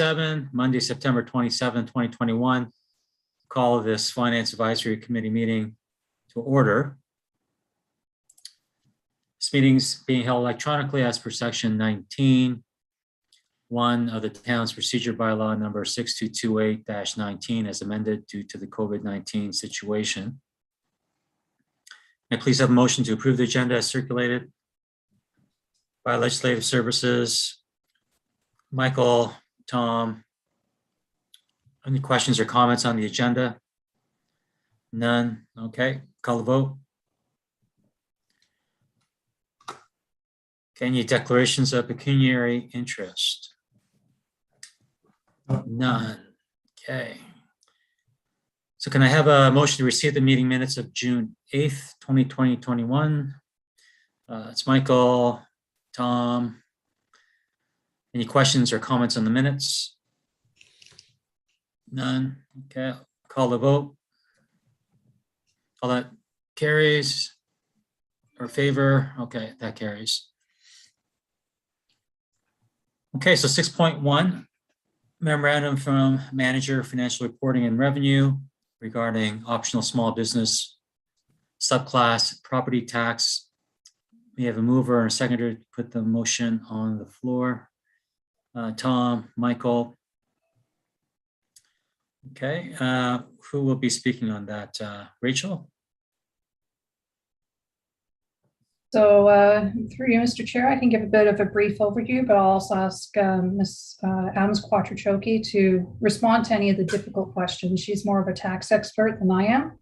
7, Monday, September 27, 2021. Call this Finance Advisory Committee meeting to order. This meeting's being held electronically as per section 19(1) of the town's procedure bylaw number 6228-19 as amended due to the COVID-19 situation. May I please have a motion to approve the agenda as circulated by Legislative Services? Michael, Tom, any questions or comments on the agenda? None. Okay, call the vote. Okay, any declarations of pecuniary interest? None. Okay. So can I have a motion to receive the meeting minutes of June 8th, 2021? It's Michael, Tom. Any questions or comments on the minutes? None. Okay, call the vote. All that carries or favor? Okay, that carries. Okay, so 6.1, memorandum from manager, financial reporting and revenue regarding optional small business subclass property tax. We have a mover and a seconder to put the motion on the floor. Tom, Michael. Okay, who will be speaking on that? Rachel? So through you, Mr. Chair, I can give a bit of a brief overview, but I'll also ask Ms. Adams Quattrochoki to respond to any of the difficult questions. She's more of a tax expert than I am.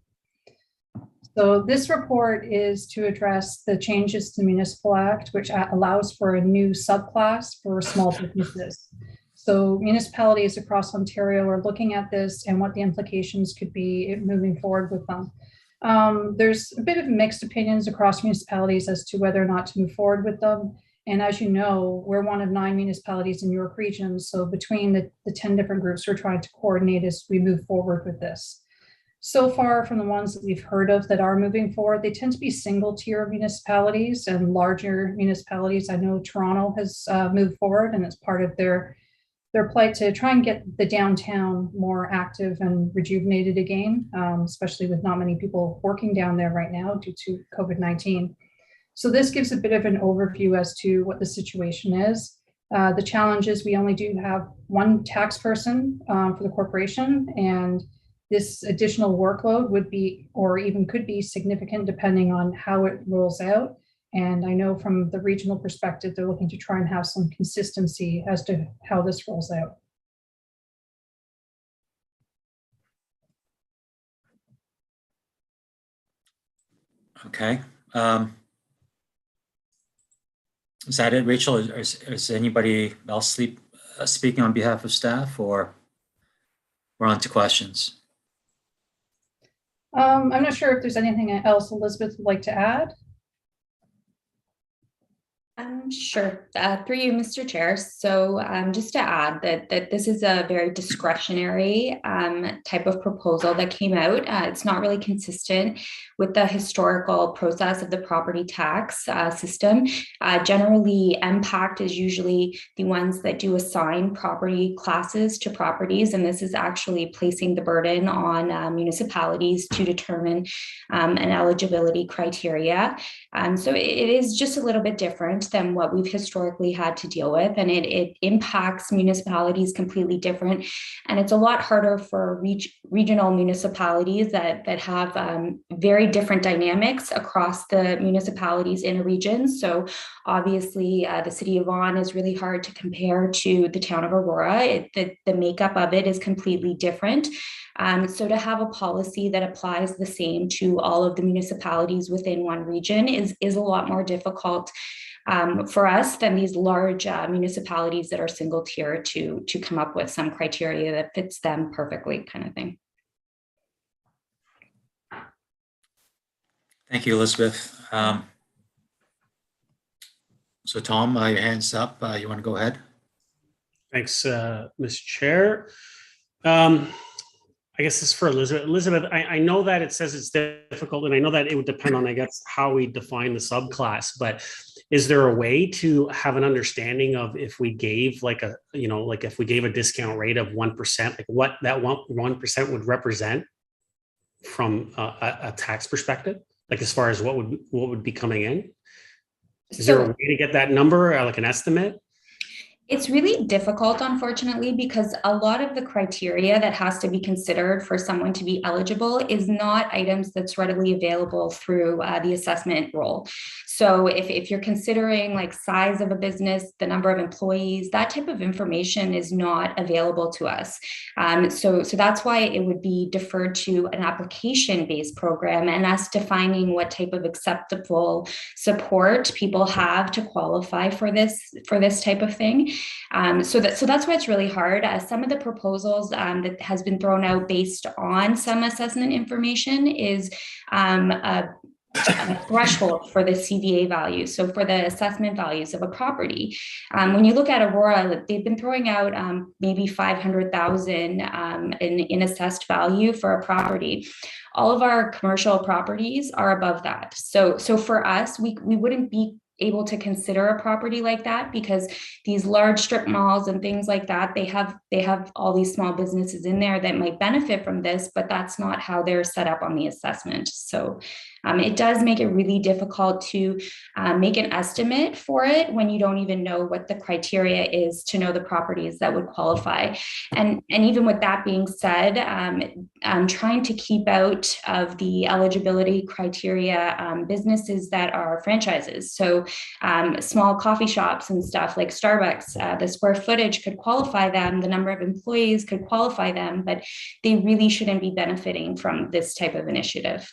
So this report is to address the changes to the Municipal Act, which allows for a new subclass for small businesses. So municipalities across Ontario are looking at this and what the implications could be moving forward with them. There's a bit of mixed opinions across municipalities as to whether or not to move forward with them. And as you know, we're one of 9 municipalities in York Region. So between the 10 different groups, we're trying to coordinate as we move forward with this. So far from the ones that we've heard of that are moving forward, they tend to be single tier municipalities and larger municipalities. I know Toronto has moved forward and it's part of their plight to try and get the downtown more active and rejuvenated again, especially with not many people working down there right now due to COVID-19. So this gives a bit of an overview as to what the situation is. The challenge is we only do have 1 tax person for the corporation, and this additional workload would be, or even could be, significant depending on how it rolls out. And I know from the regional perspective, they're looking to try and have some consistency as to how this rolls out. Okay. Is that it, Rachel? Is anybody else speaking on behalf of staff, or we're on to questions? I'm not sure if there's anything else Elizabeth would like to add. Sure. Through you, Mr. Chair. So just to add that this is a very discretionary type of proposal that came out. It's not really consistent with the historical process of the property tax system. Generally, MPACT is usually the ones that do assign property classes to properties, and this is actually placing the burden on municipalities to determine an eligibility criteria. So it is just a little bit different than what we've historically had to deal with, and it impacts municipalities completely different. And it's a lot harder for regional municipalities that have very different dynamics across the municipalities in a region. So obviously the city of Vaughan is really hard to compare to the town of Aurora. The makeup of it is completely different. So to have a policy that applies the same to all of the municipalities within one region is a lot more difficult for us than these large municipalities that are single tier to come up with some criteria that fits them perfectly, kind of thing. Thank you, Elizabeth. So Tom, your hand's up. You want to go ahead? Thanks, Ms. Chair. I guess this is for Elizabeth. Elizabeth, I know that it says it's difficult, and I know that it would depend on, I guess, how we define the subclass, but is there a way to have an understanding of if we gave like a, like if we gave a discount rate of 1%, like what that 1% would represent from a tax perspective, like as far as what would be coming in? Is there a way to get that number, like an estimate? It's really difficult, unfortunately, because a lot of the criteria that has to be considered for someone to be eligible is not items that's readily available through the assessment role. So if you're considering like size of a business, the number of employees, that type of information is not available to us. So that's why it would be deferred to an application-based program and us defining what type of acceptable support people have to qualify for this type of thing. So that's why it's really hard. Some of the proposals that has been thrown out based on some assessment information is a threshold for the CVA value. So for the assessment values of a property, when you look at Aurora, they've been throwing out maybe 500,000 in assessed value for a property. All of our commercial properties are above that. So for us, we wouldn't be able to consider a property like that because these large strip malls and things like that, they have all these small businesses in there that might benefit from this, but that's not how they're set up on the assessment. So it does make it really difficult to make an estimate for it when you don't even know what the criteria is to know the properties that would qualify. And even with that being said, I'm trying to keep out of the eligibility criteria businesses that are franchises. So small coffee shops and stuff like Starbucks, the square footage could qualify them, the number of employees could qualify them, but they really shouldn't be benefiting from this type of initiative.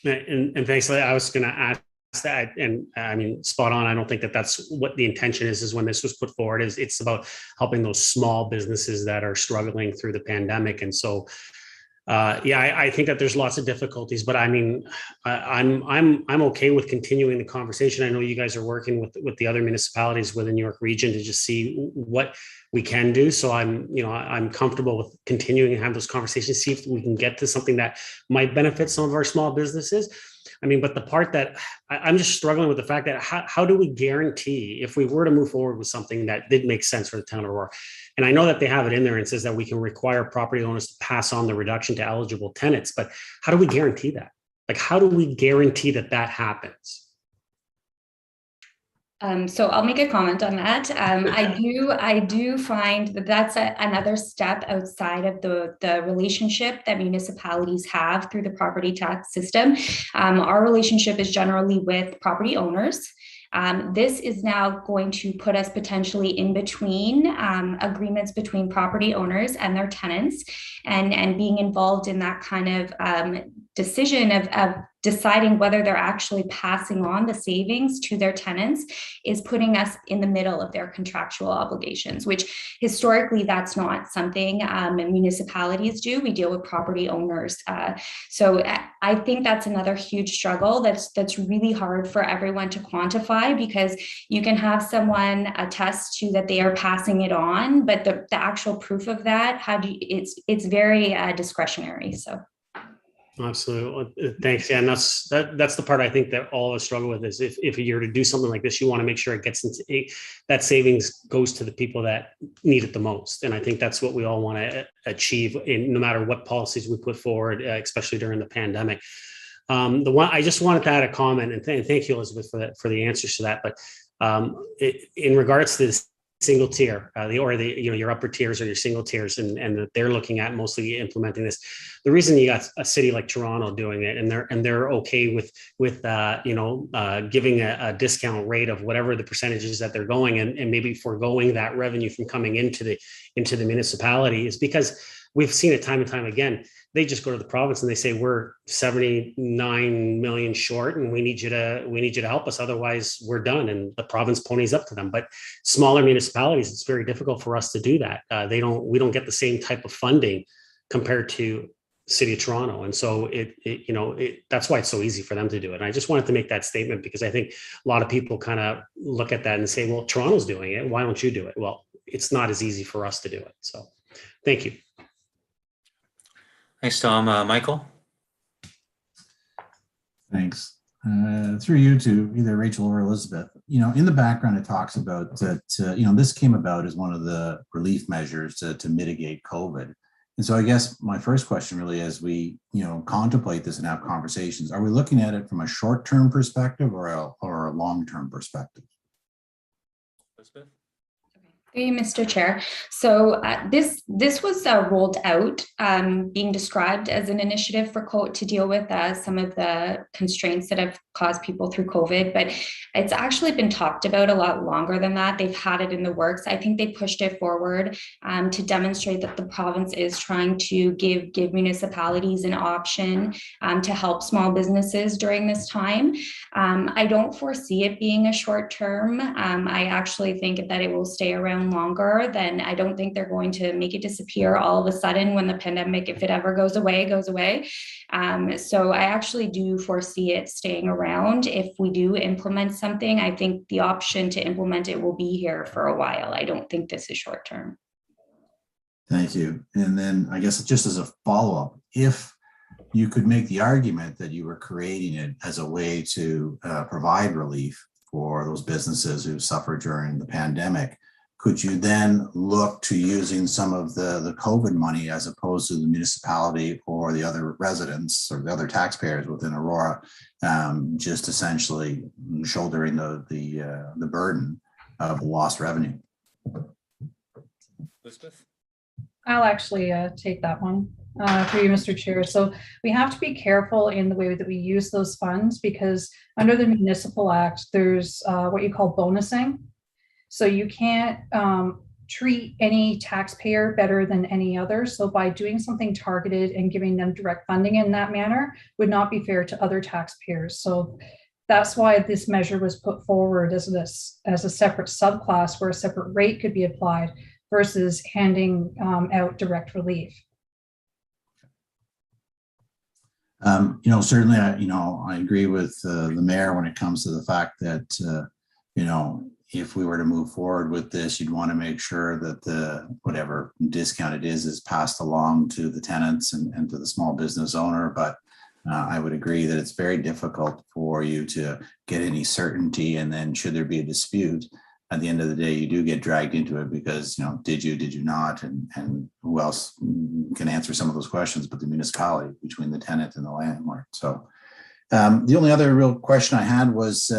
And thanks. I was going to ask that, and I mean, spot on. I don't think that that's what the intention is when this was put forward. It's about helping those small businesses that are struggling through the pandemic. And so, I think that there's lots of difficulties, but I mean, I'm okay with continuing the conversation. I know you guys are working with the other municipalities within New York region to just see what we can do. So I'm comfortable with continuing to have those conversations, see if we can get to something that might benefit some of our small businesses. I mean, but the part that I'm just struggling with the fact that how do we guarantee if we were to move forward with something that did make sense for the town of Aurora? And I know that they have it in there and says that we can require property owners to pass on the reduction to eligible tenants, but how do we guarantee that? Like, how do we guarantee that happens? So I'll make a comment on that. I do find that that's another step outside of the relationship that municipalities have through the property tax system. Our relationship is generally with property owners. This is now going to put us potentially in between agreements between property owners and their tenants, and being involved in that kind of decision of deciding whether they're actually passing on the savings to their tenants is putting us in the middle of their contractual obligations, which historically that's not something municipalities do. We deal with property owners. So I think that's another huge struggle that's really hard for everyone to quantify, because you can have someone attest to that they are passing it on, but the actual proof of that, it's very discretionary. So. Absolutely. Thanks. Yeah. And that's the part I think that all of us struggle with is if you're to do something like this, you want to make sure it gets into that savings goes to the people that need it the most. And I think that's what we all want to achieve in no matter what policies we put forward, especially during the pandemic. The one I just wanted to add a comment, and thank you, Elizabeth, for the answers to that. But in regards to this single tier, your upper tiers or your single tiers, and that they're looking at mostly implementing this. The reason you got a city like Toronto doing it, and they're okay with giving a discount rate of whatever the percentages that they're going, and maybe foregoing that revenue from coming into the municipality, is because we've seen it time and time again. They just go to the province and they say, we're 79 million short and we need you to help us. Otherwise we're done. And the province ponies up to them. But smaller municipalities, it's very difficult for us to do that. We don't get the same type of funding compared to City of Toronto. And so that's why it's so easy for them to do it. And I just wanted to make that statement because I think a lot of people kind of look at that and say, well, Toronto's doing it. Why don't you do it? Well, it's not as easy for us to do it. So thank you. Thanks, Tom. Michael? Thanks. through you to either Rachel or Elizabeth. In the background, it talks about that, this came about as one of the relief measures to mitigate COVID. And so I guess my first question really, as we, contemplate this and have conversations, are we looking at it from a short-term perspective or a long-term perspective? Elizabeth? Hey, Mr. Chair. So this was rolled out, being described as an initiative to deal with some of the constraints that have caused people through COVID, but it's actually been talked about a lot longer than that. They've had it in the works. I think they pushed it forward to demonstrate that the province is trying to give municipalities an option to help small businesses during this time. I don't foresee it being a short term. I actually think that it will stay around longer. Then I don't think they're going to make it disappear all of a sudden when the pandemic, if it ever goes away, goes away. So I actually do foresee it staying around. If we do implement something, I think the option to implement it will be here for a while. I don't think this is short term. Thank you. And then I guess just as a follow-up, if you could make the argument that you were creating it as a way to provide relief for those businesses who suffered during the pandemic, could you then look to using some of the COVID money as opposed to the municipality or the other residents or the other taxpayers within Aurora, just essentially shouldering the burden of lost revenue? Elizabeth? I'll actually take that one for you, Mr. Chair. So we have to be careful in the way that we use those funds, because under the Municipal Act, there's what you call bonusing. So you can't treat any taxpayer better than any other. So by doing something targeted and giving them direct funding in that manner would not be fair to other taxpayers. So that's why this measure was put forward as a separate subclass where a separate rate could be applied versus handing out direct relief. Certainly, I agree with the mayor when it comes to the fact that, if we were to move forward with this, you'd want to make sure that the whatever discount it is passed along to the tenants and to the small business owner. But I would agree that it's very difficult for you to get any certainty. And then should there be a dispute, at the end of the day, you do get dragged into it because, did you not? And who else can answer some of those questions but the municipality between the tenant and the landlord. So the only other real question I had was,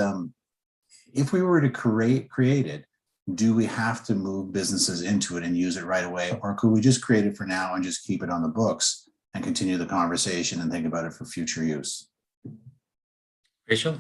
if we were to create it, do we have to move businesses into it and use it right away? Or could we just create it for now and just keep it on the books and continue the conversation and think about it for future use? Rachel?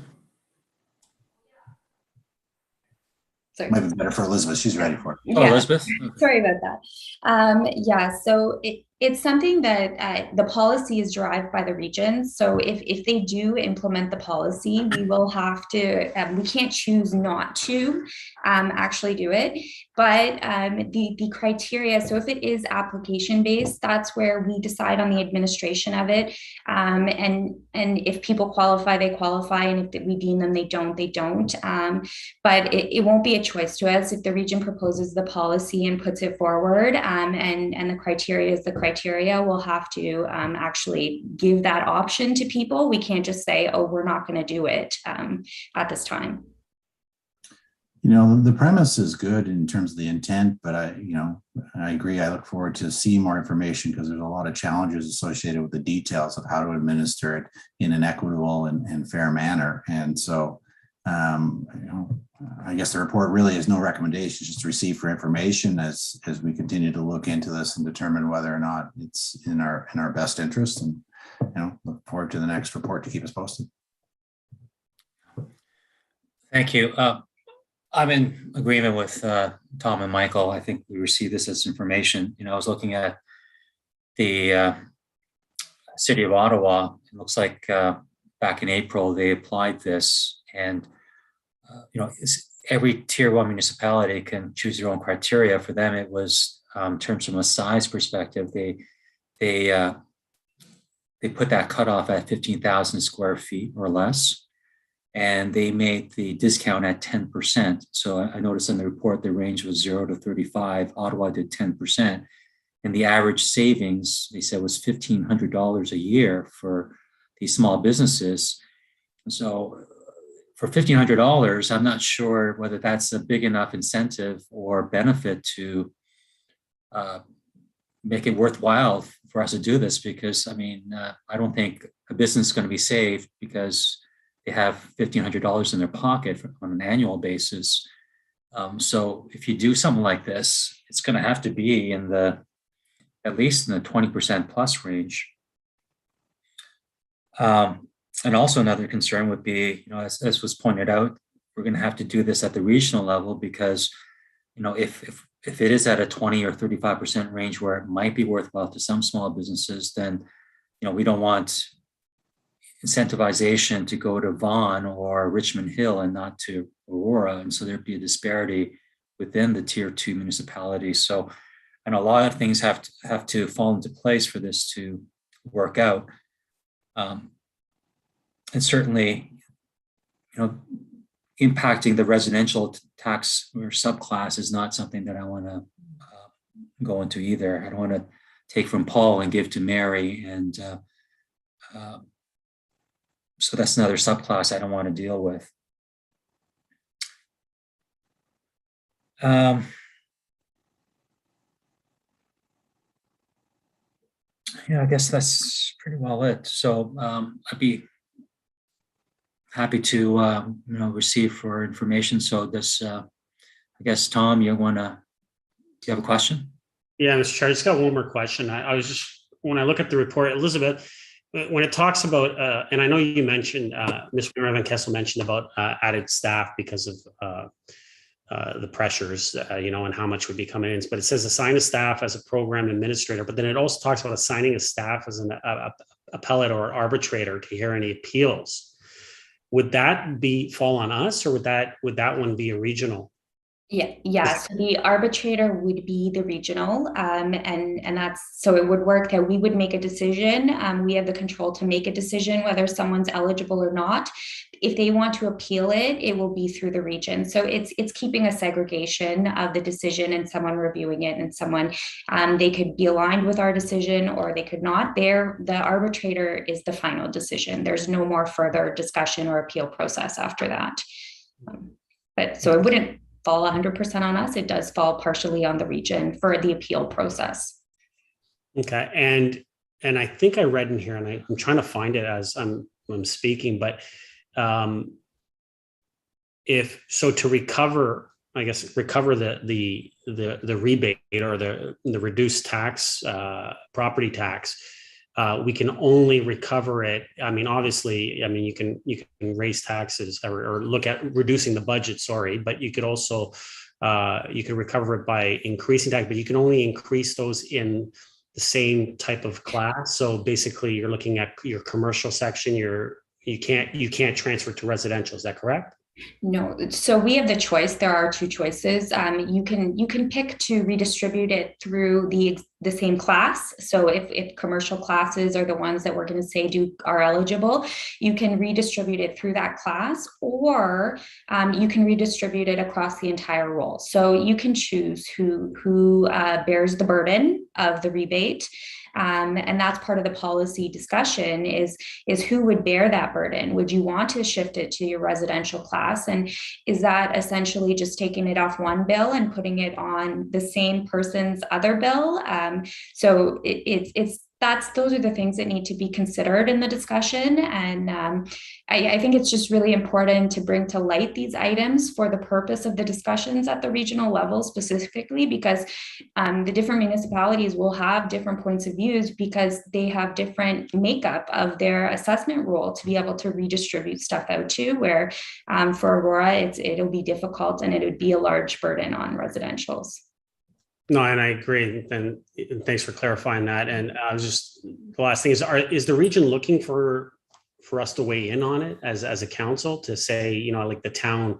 Sorry. Might be better for Elizabeth. She's ready for it. Oh, Yeah. Elizabeth? Sorry about that. So it's something that the policy is derived by the regions. So if they do implement the policy, we will have to, we can't choose not to actually do it. But the criteria, so if it is application based, that's where we decide on the administration of it. And if people qualify, they qualify. And if we deem them, they don't. But it won't be a choice to us. If the region proposes the policy and puts it forward, and the criteria is the criteria, we'll have to actually give that option to people. We can't just say, oh, we're not going to do it at this time. The premise is good in terms of the intent, but I agree. I look forward to seeing more information because there's a lot of challenges associated with the details of how to administer it in an equitable and fair manner. And so, I guess the report really is no recommendations, just to receive for information as we continue to look into this and determine whether or not it's in our best interest. And look forward to the next report to keep us posted. Thank you. I'm in agreement with Tom and Michael. I think we received this as information. I was looking at the city of Ottawa. It looks like back in April, they applied this, and every tier 1 municipality can choose their own criteria. For them, it was in terms from a size perspective, they put that cutoff at 15,000 square feet or less. And they made the discount at 10%. So I noticed in the report, the range was 0 to 35. Ottawa did 10%. And the average savings, they said, was $1,500 a year for these small businesses. So for $1,500, I'm not sure whether that's a big enough incentive or benefit to make it worthwhile for us to do this, because I mean, I don't think a business is going to be saved because they have $1,500 in their pocket on an annual basis. So if you do something like this, it's going to have to be at least in the 20% plus range. And also another concern would be, as was pointed out, we're going to have to do this at the regional level because, if it is at a 20 or 35% range where it might be worthwhile to some small businesses, then, we don't want incentivization to go to Vaughan or Richmond Hill and not to Aurora. And so there'd be a disparity within the tier 2 municipalities. So, and a lot of things have to fall into place for this to work out. And certainly, impacting the residential tax or subclass is not something that I want to go into either. I don't want to take from Paul and give to Mary. And so that's another subclass I don't want to deal with. I guess that's pretty well it. So I'd be happy to receive for information. So this, I guess, Tom, do you have a question? Yeah, Mr. Chair, I just got one more question. I was just, when I look at the report, Elizabeth, when it talks about, and I know you mentioned, Ms. Van Kessel mentioned about added staff because of the pressures, and how much would be coming in, but it says assign a staff as a program administrator, but then it also talks about assigning a staff as an appellate or arbitrator to hear any appeals. Would that fall on us, or would that one be a regional? Yeah. So the arbitrator would be the regional, and that's, so it would work that we would make a decision. We have the control to make a decision whether someone's eligible or not. If they want to appeal it, it will be through the region. So it's keeping a segregation of the decision and someone reviewing it, and someone, they could be aligned with our decision or they could not. The arbitrator is the final decision. There's no more further discussion or appeal process after that. But so it wouldn't fall 100% on us. It does fall partially on the region for the appeal process. Okay, and I think I read in here, and I'm trying to find it as I'm speaking, but if so, to recover the rebate or the reduced tax, property tax, we can only recover it. I mean, obviously, you can raise taxes or look at reducing the budget, but you could also, you can recover it by increasing tax, but you can only increase those in the same type of class. So basically you're looking at your commercial section, you can't transfer to residential. Is that correct? No, so we have the choice. There are two choices. You can pick to redistribute it through the same class. So if commercial classes are the ones that we're going to say are eligible, you can redistribute it through that class, or you can redistribute it across the entire roll. So you can choose who bears the burden of the rebate. And that's part of the policy discussion is who would bear that burden? Would you want to shift it to your residential class? And is that essentially just taking it off one bill and putting it on the same person's other bill? So those are the things that need to be considered in the discussion. And I think it's just really important to bring to light these items for the purpose of the discussions at the regional level specifically, because the different municipalities will have different points of views because they have different makeup of their assessment role to be able to redistribute stuff out to, where for Aurora, it'll be difficult and it would be a large burden on residentials. No, and I agree. And thanks for clarifying that. And the last thing is the region looking for us to weigh in on it as a council to say, like the town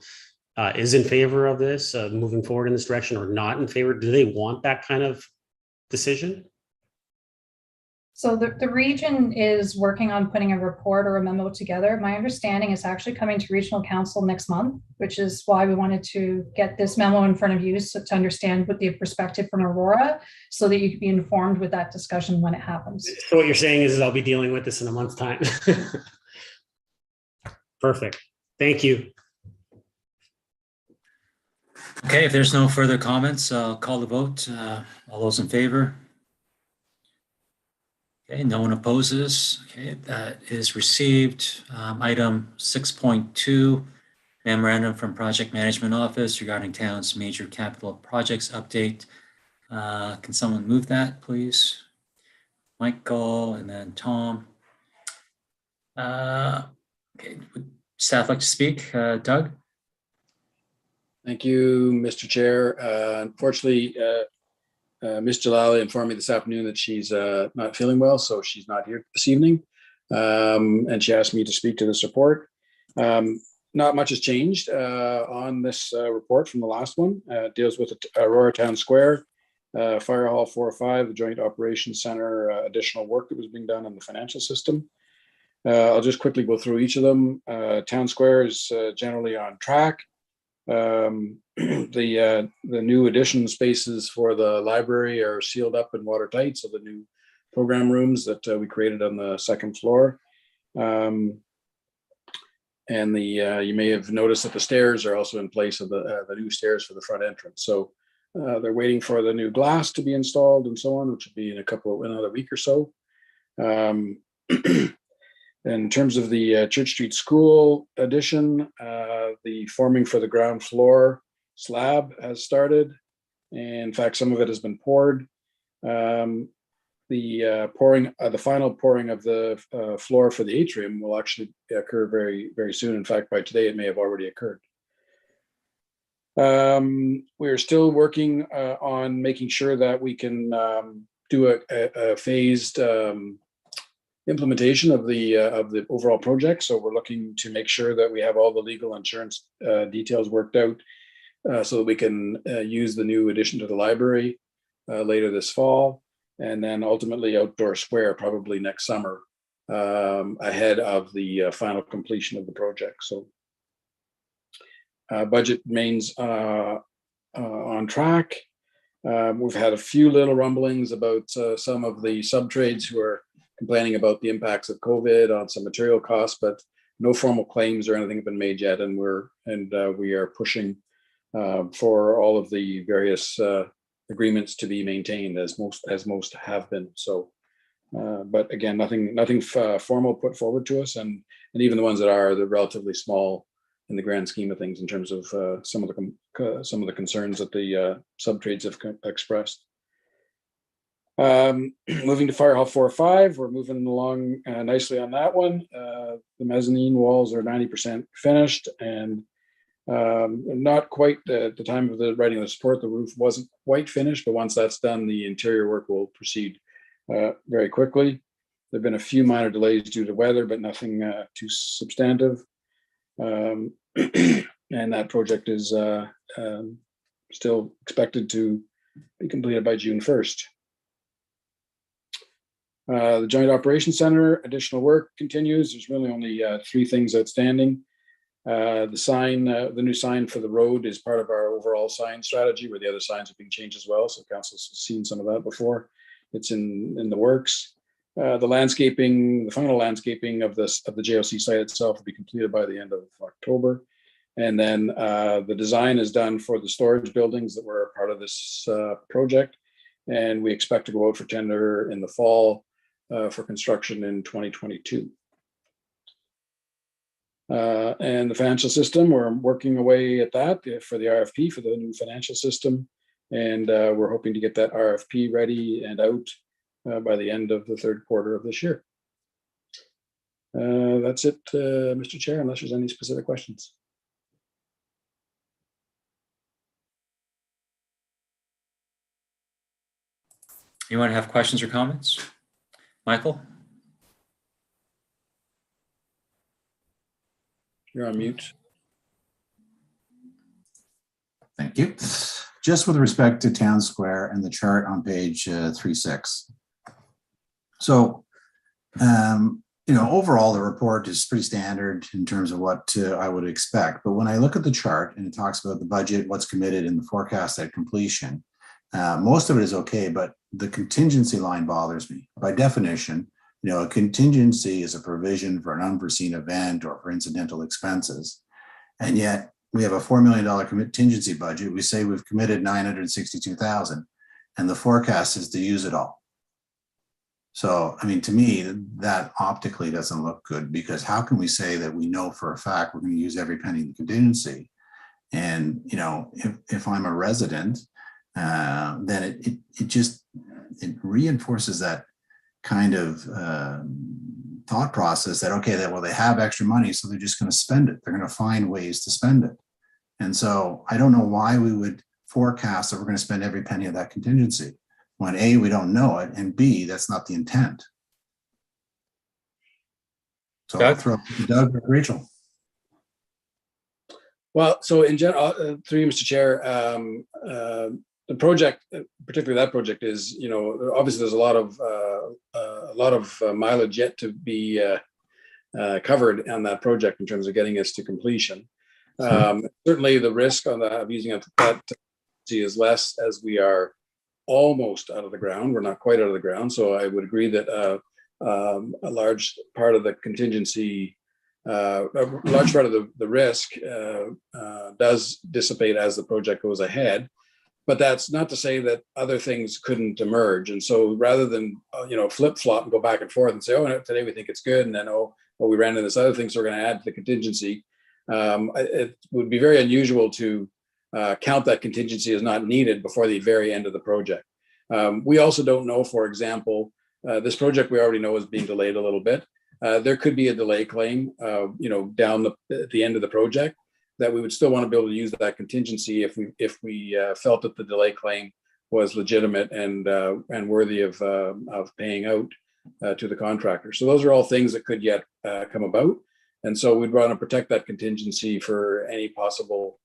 is in favor of this, moving forward in this direction, or not in favor? Do they want that kind of decision? So the region is working on putting a report or a memo together. My understanding is actually coming to regional council next month, which is why we wanted to get this memo in front of you, so to understand what the perspective from Aurora, so that you can be informed with that discussion when it happens. So what you're saying is I'll be dealing with this in a month's time. Perfect. Thank you. Okay, if there's no further comments, I'll call the vote. All those in favor? Okay, no one opposes. Okay, that is received. Item 6.2, memorandum from Project Management Office regarding town's major capital projects update. Can someone move that, please? Michael and then Tom. Okay, would staff like to speak? Doug? Thank you, Mr. Chair. Unfortunately, Ms. Jalali informed me this afternoon that she's not feeling well, so she's not here this evening. And she asked me to speak to this report. Not much has changed on this report from the last one. It deals with Aurora Town Square, Fire Hall 405, the Joint Operations Center, additional work that was being done in the financial system. I'll just quickly go through each of them. Town Square is generally on track. The new addition spaces for the library are sealed up and watertight, so the new program rooms that we created on the second floor. And you may have noticed that the stairs are also in place of the new stairs for the front entrance. So they're waiting for the new glass to be installed and so on, which will be in another week or so. In terms of the Church Street School addition, the forming for the ground floor slab has started. And in fact, some of it has been poured. The final pouring of the floor for the atrium will actually occur very, very soon. In fact, by today, it may have already occurred. We're still working on making sure that we can do a phased implementation of the overall project. So we're looking to make sure that we have all the legal insurance details worked out so that we can use the new addition to the library later this fall, and then ultimately outdoor square probably next summer ahead of the final completion of the project. So budget remains on track. We've had a few little rumblings about some of the sub-trades who are complaining about the impacts of COVID on some material costs, but no formal claims or anything have been made yet. And we are pushing for all of the various agreements to be maintained, as most have been. So, but again, nothing formal put forward to us, and even the ones that are, they're relatively small in the grand scheme of things in terms of some of the concerns that the sub-trades have expressed. Moving to Fire Hall 405, we're moving along nicely on that one. The mezzanine walls are 90% finished, and not quite at the time of the writing of the support, the roof wasn't quite finished, but once that's done, the interior work will proceed very quickly. There have been a few minor delays due to weather, but nothing too substantive. And that project is still expected to be completed by June 1st. The Joint Operations Center, additional work continues. There's really only 3 things outstanding. The new sign for the road is part of our overall sign strategy, where the other signs are being changed as well. So council's seen some of that before. It's in the works. The final landscaping of the JOC site itself will be completed by the end of October. And then the design is done for the storage buildings that were part of this project. And we expect to go out for tender in the fall for construction in 2022. And the financial system, we're working away at that for the RFP for the new financial system. And we're hoping to get that RFP ready and out by the end of the 3rd quarter of this year. That's it, Mr. Chair, unless there's any specific questions. Anyone have questions or comments? Michael? You're on mute. Thank you. Just with respect to Town Square and the chart on page 36. So, overall, the report is pretty standard in terms of what I would expect. But when I look at the chart and it talks about the budget, what's committed, and the forecast at completion, most of it is okay, but the contingency line bothers me. By definition, a contingency is a provision for an unforeseen event or for incidental expenses. And yet we have a $4 million contingency budget. We say we've committed 962,000 and the forecast is to use it all. So, I mean, to me, that optically doesn't look good, because how can we say that we know for a fact we're going to use every penny in the contingency? And, if I'm a resident, then it reinforces that kind of thought process that, okay, that, well, they have extra money, so they're just going to spend it. They're going to find ways to spend it. And so I don't know why we would forecast that we're going to spend every penny of that contingency when A, we don't know it, and B, that's not the intent. So I'll throw Doug or Rachel. Well, so in general, through you, Mr. Chair, the project, particularly that project, is, obviously there's a lot of mileage yet to be covered on that project in terms of getting us to completion. Certainly, the risk on that of using that is less, as we are almost out of the ground. We're not quite out of the ground, so I would agree that a large part of the contingency, a large part of the risk does dissipate as the project goes ahead. But that's not to say that other things couldn't emerge. And so rather than flip flop and go back and forth and say, oh, today we think it's good, and then we ran into this other thing, so we're going to add to the contingency. It would be very unusual to count that contingency as not needed before the very end of the project. We also don't know, for example, this project we already know is being delayed a little bit. There could be a delay claim, down at the end of the project, that we would still want to be able to use that contingency if we felt that the delay claim was legitimate and worthy of paying out to the contractor. So those are all things that could yet come about, and so we'd want to protect that contingency for any possible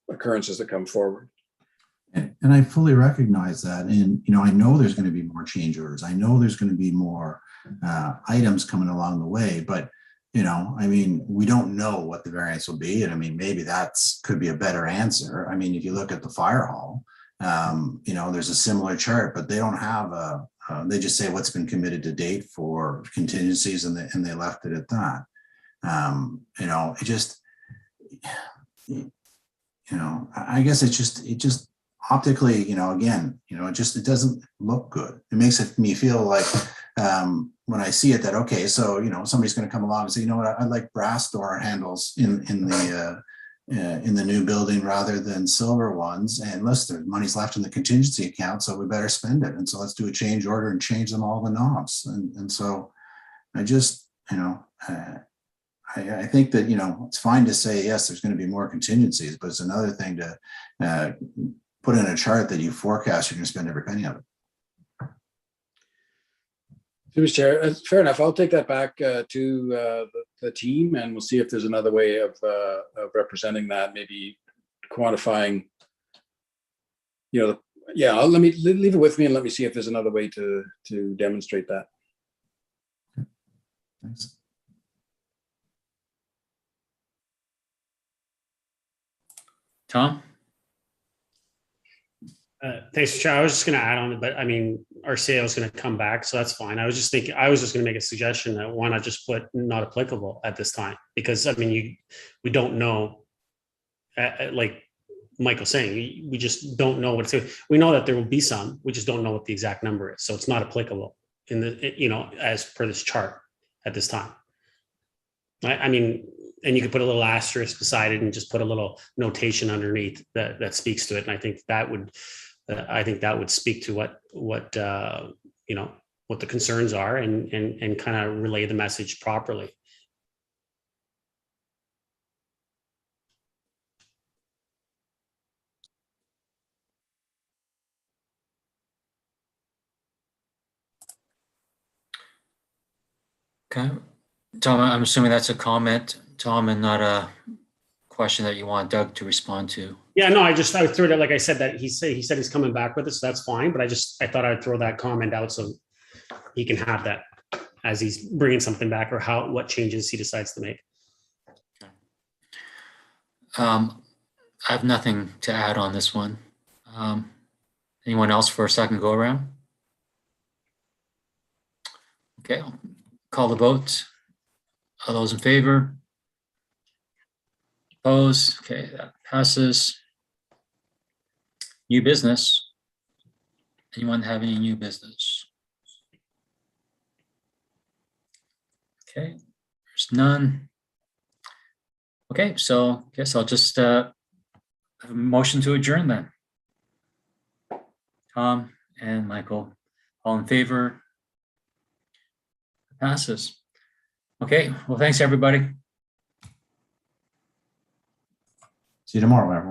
occurrences that come forward. And I fully recognize that. And, I know there's going to be more change orders. I know there's going to be more items coming along the way, but, we don't know what the variance will be. And maybe could be a better answer. If you look at the fire hall, there's a similar chart, but they don't have they just say what's been committed to date for contingencies, and they left it at that. I guess it just optically, it doesn't look good. It makes me feel like when I see it that, okay, so, somebody's going to come along and say, I'd like brass door handles in the new building rather than silver ones. And listen, money's left in the contingency account, so we better spend it. And so let's do a change order and change them all the knobs. And so I just, I think that, it's fine to say, yes, there's going to be more contingencies, but it's another thing to put in a chart that you forecast you're going to spend every penny of it. Mr. Chair, fair enough. I'll take that back to the team, and we'll see if there's another way of representing that, maybe quantifying, let me leave it with me and let me see if there's another way to demonstrate that. Thanks. Tom? Thanks, Chair. I was just going to add on, but our sale is going to come back, so that's fine. I was just going to make a suggestion that why not just put not applicable at this time, because we don't know, like Michael's saying, we just don't know what it's. We know that there will be some, we just don't know what the exact number is, so it's not applicable in the as per this chart at this time. And you could put a little asterisk beside it and just put a little notation underneath that speaks to it. And I think that would speak to what the concerns are and kind of relay the message properly. Okay. Tom, I'm assuming that's a comment, Tom, and not a question that you want Doug to respond to. Yeah, no, I threw it out, like I said, that he said he's coming back with us, so that's fine. But I thought I'd throw that comment out so he can have that as he's bringing something back, or what changes he decides to make. Okay. I have nothing to add on this one. Anyone else for a second go around? Okay, I'll call the vote. All those in favor? Opposed? Okay, that passes. New business. Anyone have any new business? Okay, there's none. Okay, so I guess I'll just have a motion to adjourn then. Tom and Michael, all in favor? Passes. Okay, well, thanks, everybody. See you tomorrow, everyone.